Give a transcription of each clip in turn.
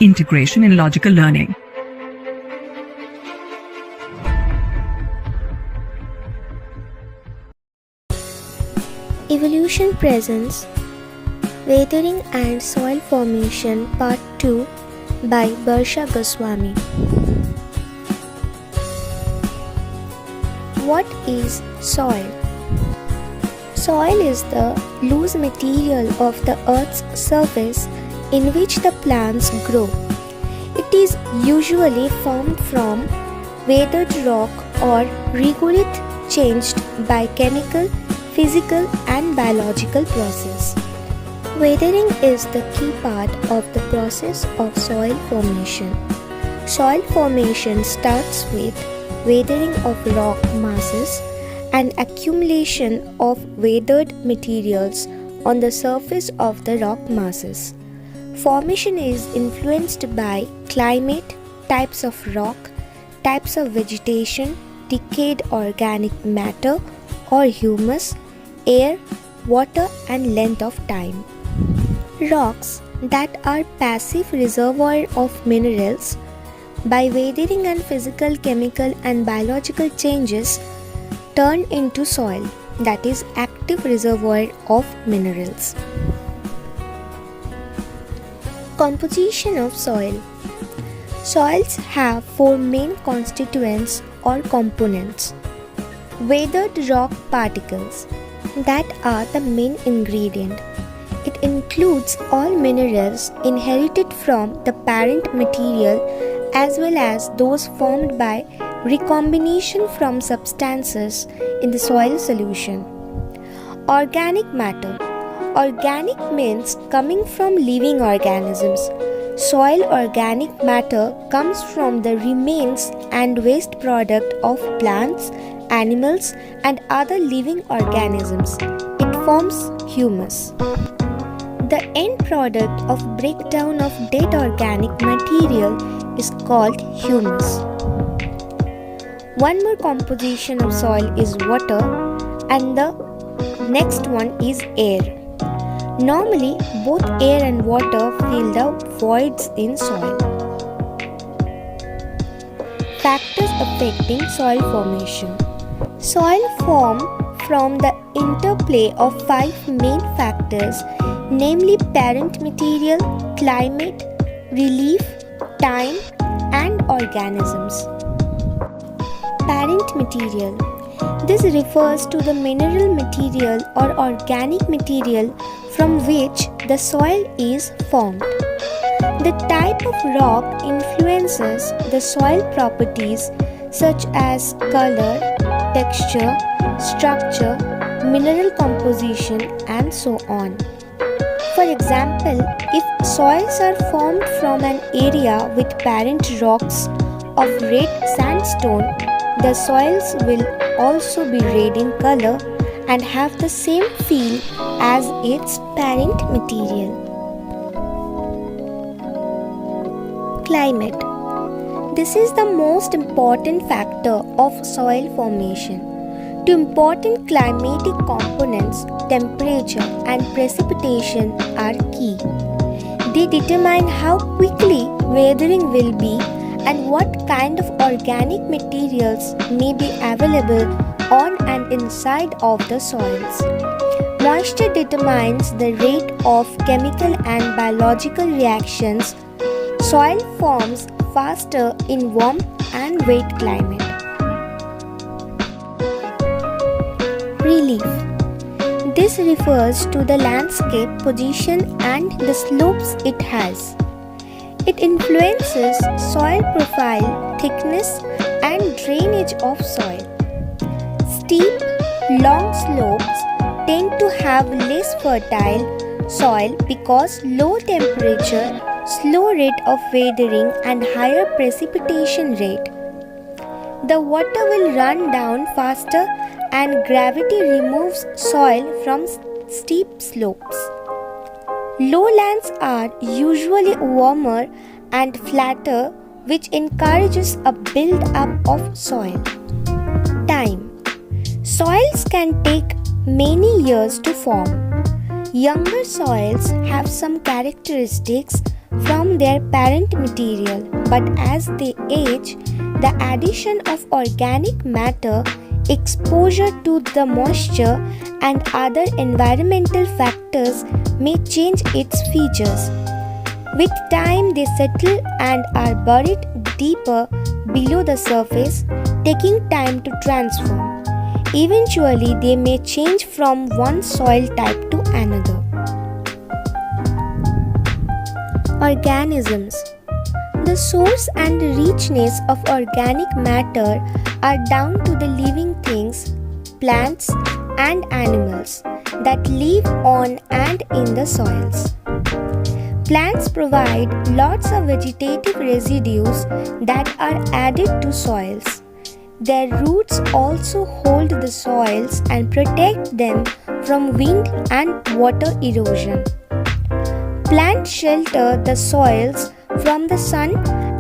integration in logical learning. Evolution presents Weathering and Soil Formation Part 2 by Barsha Goswami. What is soil? Soil is the loose material of the earth's surface in which the plants grow. It is usually formed from weathered rock or regolith changed by chemical, physical and biological process. Weathering is the key part of the process of soil formation. Soil formation starts with weathering of rock masses and accumulation of weathered materials on the surface of the rock masses. Formation is influenced by climate, types of rock, types of vegetation, decayed organic matter or humus, air, water and length of time. Rocks that are passive reservoir of minerals by weathering and physical, chemical and biological changes turn into soil, that is active reservoir of minerals. Composition of soil. Soils have four main constituents or components. Weathered rock particles, that are the main ingredient. It includes all minerals inherited from the parent material as well as those formed by recombination from substances in the soil solution. Organic matter. Organic means coming from living organisms. Soil organic matter comes from the remains and waste product of plants, animals and other living organisms. It forms humus. The end product of breakdown of dead organic material is called humus. One more composition of soil is water and the next one is air. Normally, both air and water fill the voids in soil. Factors affecting soil formation. Soil form from the interplay of five main factors, namely parent material, climate, relief, time and organisms. Parent material. This refers to the mineral material or organic material from which the soil is formed. The type of rock influences the soil properties such as color, texture, structure, mineral composition and so on. For example, if soils are formed from an area with parent rocks of red sandstone, the soils will also be red in color and have the same feel as its parent material. Climate. This is the most important factor of soil formation. Two important climatic components, temperature and precipitation, are key. They determine how quickly weathering will be and what kind of organic materials may be available on and inside of the soils. Moisture determines the rate of chemical and biological reactions. Soil forms faster in warm and wet climate. Relief. This refers to the landscape position and the slopes it has. It influences soil profile, thickness and drainage of soil. Steep, long slopes tend to have less fertile soil because low temperature, slow rate of weathering and higher precipitation rate. The water will run down faster and gravity removes soil from steep slopes. Lowlands are usually warmer and flatter, which encourages a build-up of soil. Time. Soils can take many years to form. Younger soils have some characteristics from their parent material, but as they age, the addition of organic matter, exposure to the moisture, and other environmental factors may change its features. With time, they settle and are buried deeper below the surface, taking time to transform. Eventually, they may change from one soil type to another. Organisms. The source and richness of organic matter are down to the living things, plants, and animals that live on and in the soils. Plants provide lots of vegetative residues that are added to soils. Their roots also hold the soils and protect them from wind and water erosion. Plants shelter the soils from the sun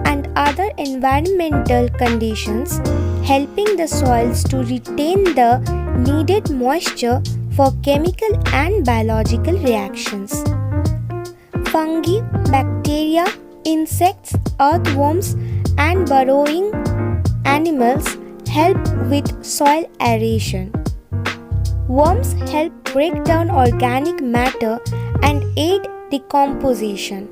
and other environmental conditions, helping the soils to retain the needed moisture for chemical and biological reactions. Fungi, bacteria, insects, earthworms, and burrowing animals help with soil aeration. Worms help break down organic matter and aid decomposition.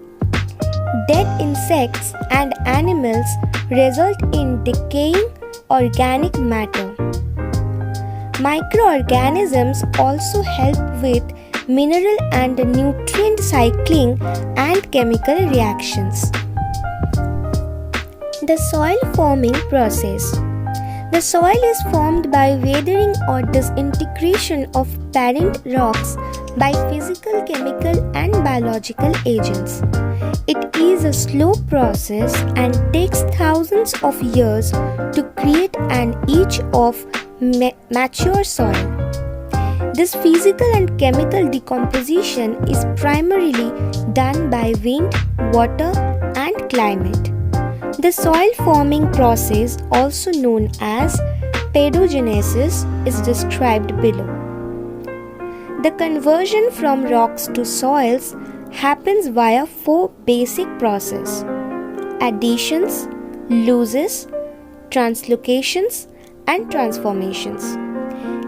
Dead insects and animals result in decaying organic matter. Microorganisms also help with mineral and nutrient cycling and chemical reactions. The soil forming process. The soil is formed by weathering or disintegration of parent rocks by physical, chemical, and biological agents. It is a slow process and takes thousands of years to create an inch of mature soil. This physical and chemical decomposition is primarily done by wind, water, and climate. The soil forming process, also known as pedogenesis, is described below. The conversion from rocks to soils happens via four basic processes: additions, losses, translocations, and transformations.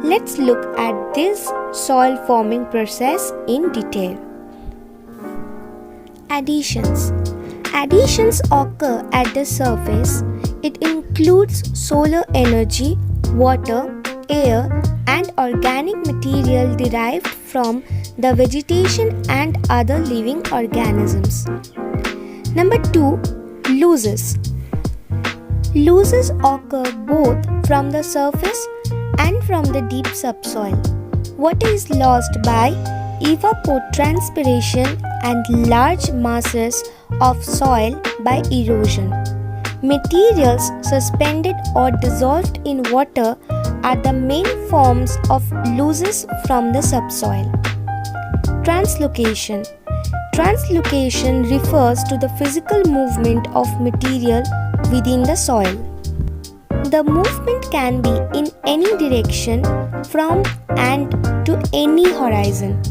Let's look at this soil forming process in detail. Additions. Additions occur at the surface. It includes solar energy, water, air, and organic material derived from the vegetation and other living organisms. Number 2. Losses. Losses occur both from the surface and from the deep subsoil. Water is lost by evapotranspiration and large masses of soil by erosion. Materials suspended or dissolved in water are the main forms of losses from the subsoil. Translocation. Translocation refers to the physical movement of material within the soil. The movement can be in any direction from and to any horizon.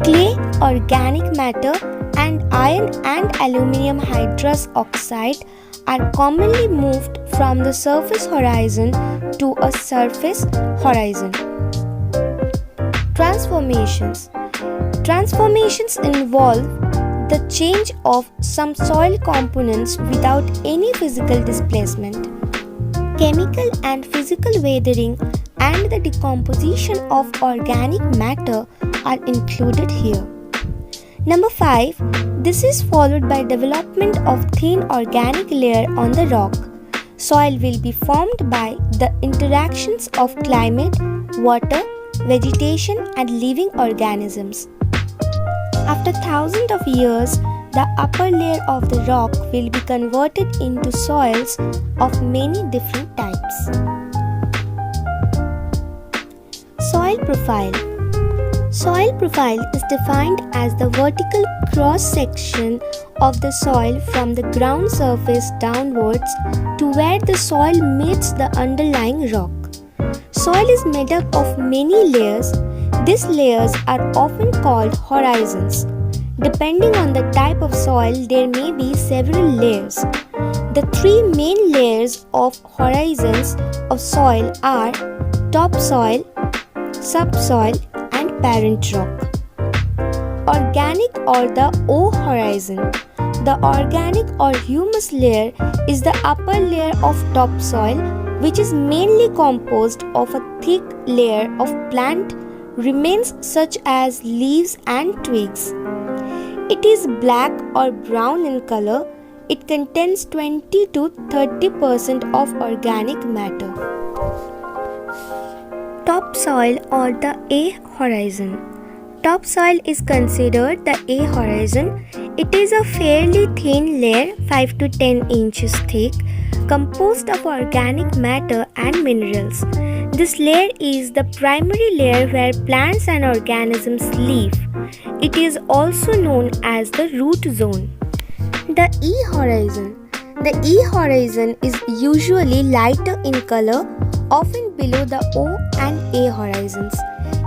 Clay, organic matter, and iron and aluminum hydrous oxide are commonly moved from the surface horizon to a surface horizon. Transformations. Transformations involve the change of some soil components without any physical displacement. Chemical and physical weathering and the decomposition of organic matter are included here. Number 5. This is followed by development of thin organic layer on the rock. Soil will be formed by the interactions of climate, water, vegetation, and living organisms. After thousands of years, the upper layer of the rock will be converted into soils of many different types. Soil profile. Soil profile is defined as the vertical cross-section of the soil from the ground surface downwards to where the soil meets the underlying rock. Soil is made up of many layers. These layers are often called horizons. Depending on the type of soil, there may be several layers. The three main layers of horizons of soil are topsoil, subsoil, and parent rock. Organic or the O horizon. The organic or humus layer is the upper layer of topsoil, which is mainly composed of a thick layer of plant remains such as leaves and twigs. It is black or brown in color. It contains 20 to 30% of organic matter. Topsoil or the A horizon. Topsoil is considered the A horizon. It is a fairly thin layer, 5 to 10 inches thick, composed of organic matter and minerals. This layer is the primary layer where plants and organisms live. It is also known as the root zone. The E horizon. The E horizon is usually lighter in color, often below the O and A horizons.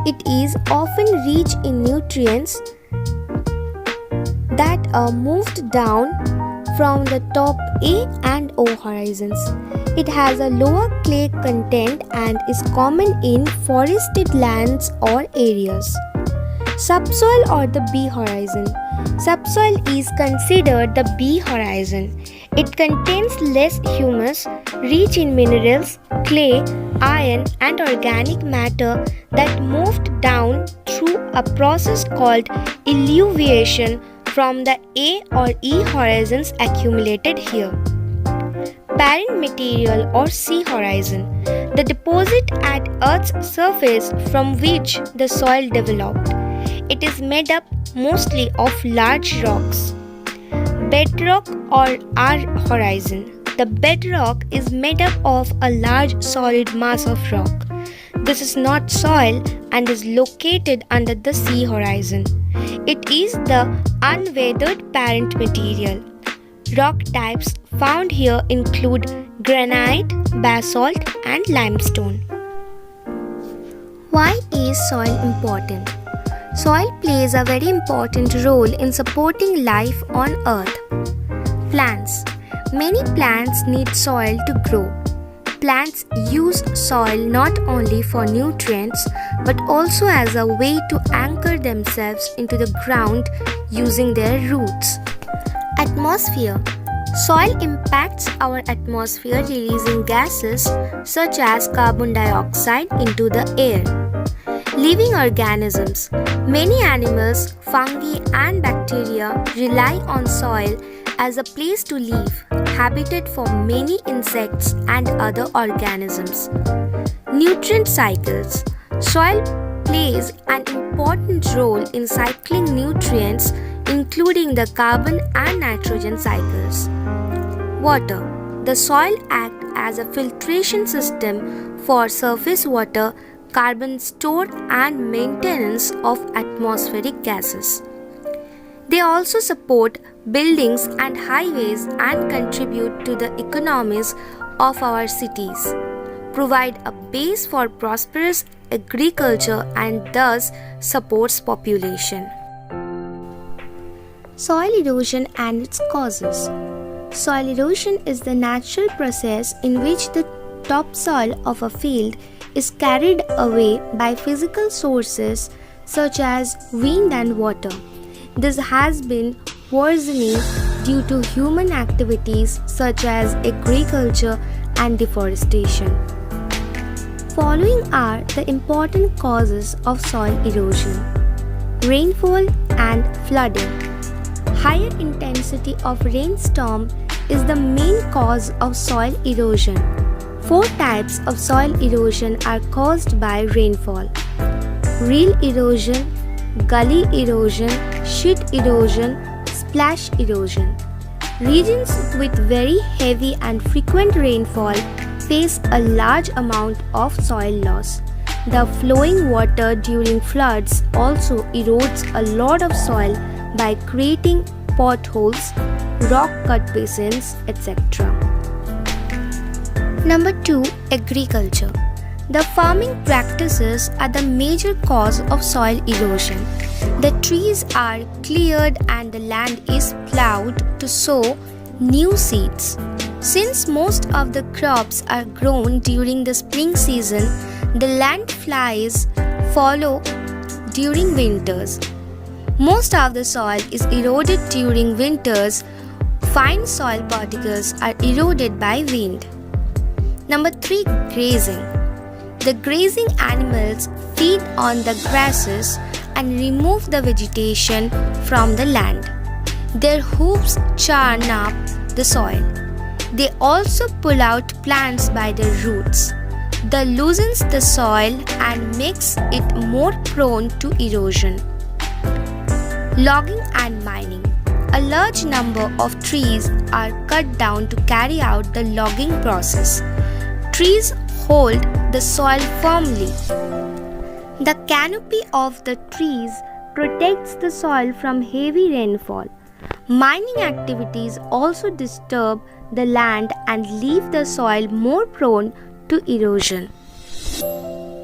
It is often rich in nutrients that are moved down from the top A and O horizons. It has a lower clay content and is common in forested lands or areas. Subsoil or the B horizon. Subsoil is considered the B horizon. It contains less humus, rich in minerals, clay, iron, and organic matter that moved down through a process called eluviation from the A or E horizons accumulated here. Parent material or C horizon. The deposit at Earth's surface from which the soil developed. It is made up mostly of large rocks. Bedrock or R horizon. The bedrock is made up of a large solid mass of rock. This is not soil and is located under the C horizon. It is the unweathered parent material. Rock types found here include granite, basalt, and limestone. Why is soil important? Soil plays a very important role in supporting life on Earth. Plants. Many plants need soil to grow. Plants use soil not only for nutrients but also as a way to anchor themselves into the ground using their roots. Atmosphere. Soil impacts our atmosphere, releasing gases such as carbon dioxide into the air. Living organisms. Many animals, fungi, and bacteria rely on soil as a place to live, habitat for many insects and other organisms. Nutrient cycles. Soil plays an important role in cycling nutrients, including the carbon and nitrogen cycles. Water. The soil acts as a filtration system for surface water, carbon store, and maintenance of atmospheric gases. They also support buildings and highways and contribute to the economies of our cities, provide a base for prosperous agriculture, and thus supports population. Soil erosion and its causes. Soil erosion is the natural process in which the topsoil of a field is carried away by physical sources such as wind and water. This has been worsening due to human activities such as agriculture and deforestation. Following are the important causes of soil erosion: rainfall and flooding. Higher intensity of rainstorm is the main cause of soil erosion. 4 types of soil erosion are caused by rainfall: reel erosion, gully erosion, sheet erosion, splash erosion. Regions with very heavy and frequent rainfall face a large amount of soil loss. The flowing water during floods also erodes a lot of soil by creating potholes, rock cut basins, etc. Number 2. Agriculture. The farming practices are the major cause of soil erosion. The trees are cleared and the land is plowed to sow new seeds. Since most of the crops are grown during the spring season, the land flies follow during winters. Most of the soil is eroded during winters. Fine soil particles are eroded by wind. Number 3. Grazing. The grazing animals feed on the grasses and remove the vegetation from the land. Their hooves churn up the soil. They also pull out plants by the roots. That loosens the soil and makes it more prone to erosion. Logging and mining. A large number of trees are cut down to carry out the logging process. Trees hold the soil firmly. The canopy of the trees protects the soil from heavy rainfall. Mining activities also disturb the land and leave the soil more prone to erosion.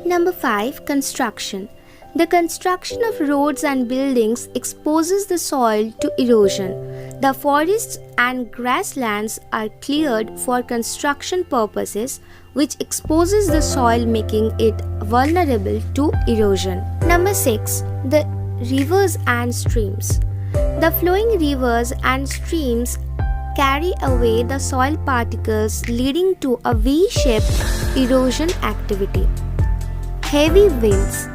Number 5. Construction. The construction of roads and buildings exposes the soil to erosion. The forests and grasslands are cleared for construction purposes, which exposes the soil, making it vulnerable to erosion. Number 6. The rivers and streams. The flowing rivers and streams carry away the soil particles, leading to a V-shaped erosion activity. Heavy winds.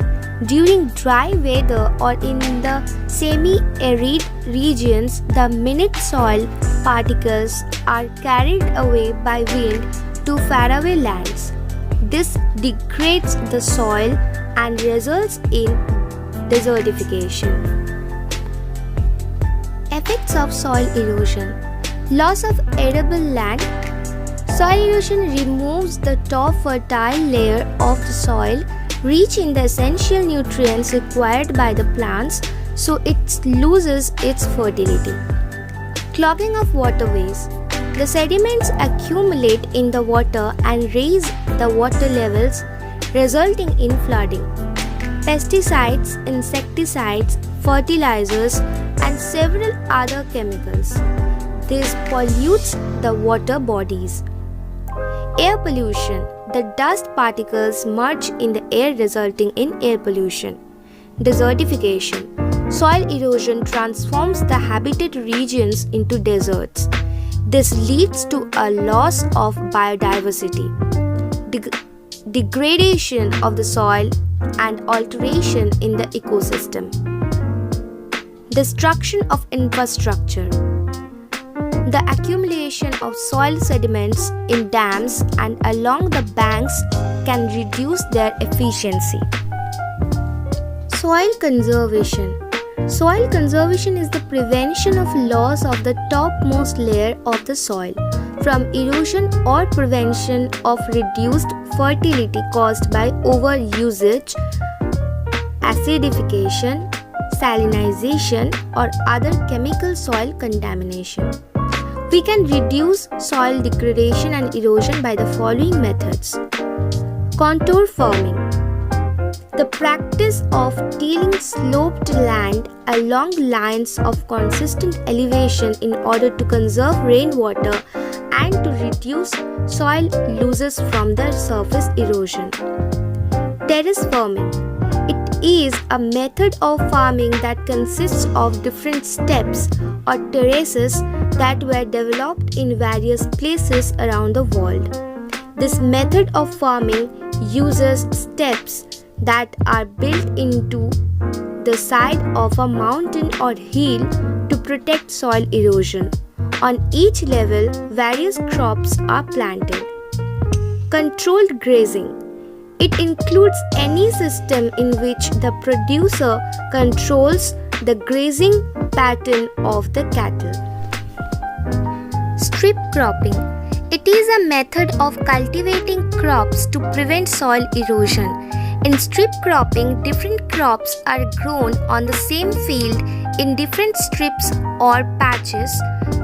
During dry weather or in the semi-arid regions, the minute soil particles are carried away by wind to faraway lands. This degrades the soil and results in desertification. Effects of soil erosion. Loss of arable land. Soil erosion removes the top fertile layer of the soil, reaching the essential nutrients required by the plants, so it loses its fertility. Clogging of waterways. The sediments accumulate in the water and raise the water levels, resulting in flooding. Pesticides, insecticides, fertilizers, and several other chemicals. This pollutes the water bodies. Air pollution. The dust particles merge in the air, resulting in air pollution. Desertification. Soil erosion transforms the habitat regions into deserts. This leads to a loss of biodiversity, degradation of the soil, and alteration in the ecosystem. Destruction of infrastructure. The accumulation of soil sediments in dams and along the banks can reduce their efficiency. Soil conservation. Soil conservation is the prevention of loss of the topmost layer of the soil from erosion or prevention of reduced fertility caused by overusage, acidification, salinization, or other chemical soil contamination. We can reduce soil degradation and erosion by the following methods. Contour farming. The practice of tilling sloped land along lines of consistent elevation in order to conserve rainwater and to reduce soil losses from the surface erosion. Terrace farming. It is a method of farming that consists of different steps or terraces that were developed in various places around the world. This method of farming uses steps that are built into the side of a mountain or hill to protect soil erosion. On each level, various crops are planted. Controlled grazing. It includes any system in which the producer controls the grazing pattern of the cattle. Strip cropping. It is a method of cultivating crops to prevent soil erosion. In strip cropping, different crops are grown on the same field in different strips or patches,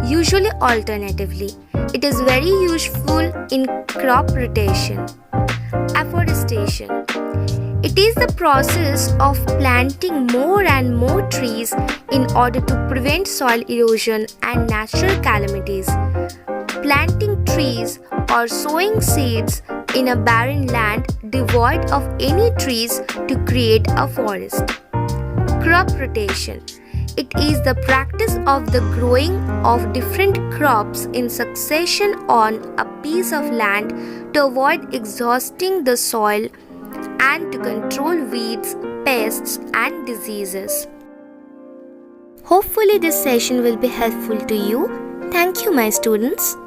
usually alternatively. It is very useful in crop rotation. Afforestation. It is the process of planting more and more trees in order to prevent soil erosion and natural calamities. Planting trees or sowing seeds in a barren land devoid of any trees to create a forest. Crop rotation. It is the practice of the growing of different crops in succession on a piece of land to avoid exhausting the soil and to control weeds, pests, and diseases. Hopefully, this session will be helpful to you. Thank you, my students.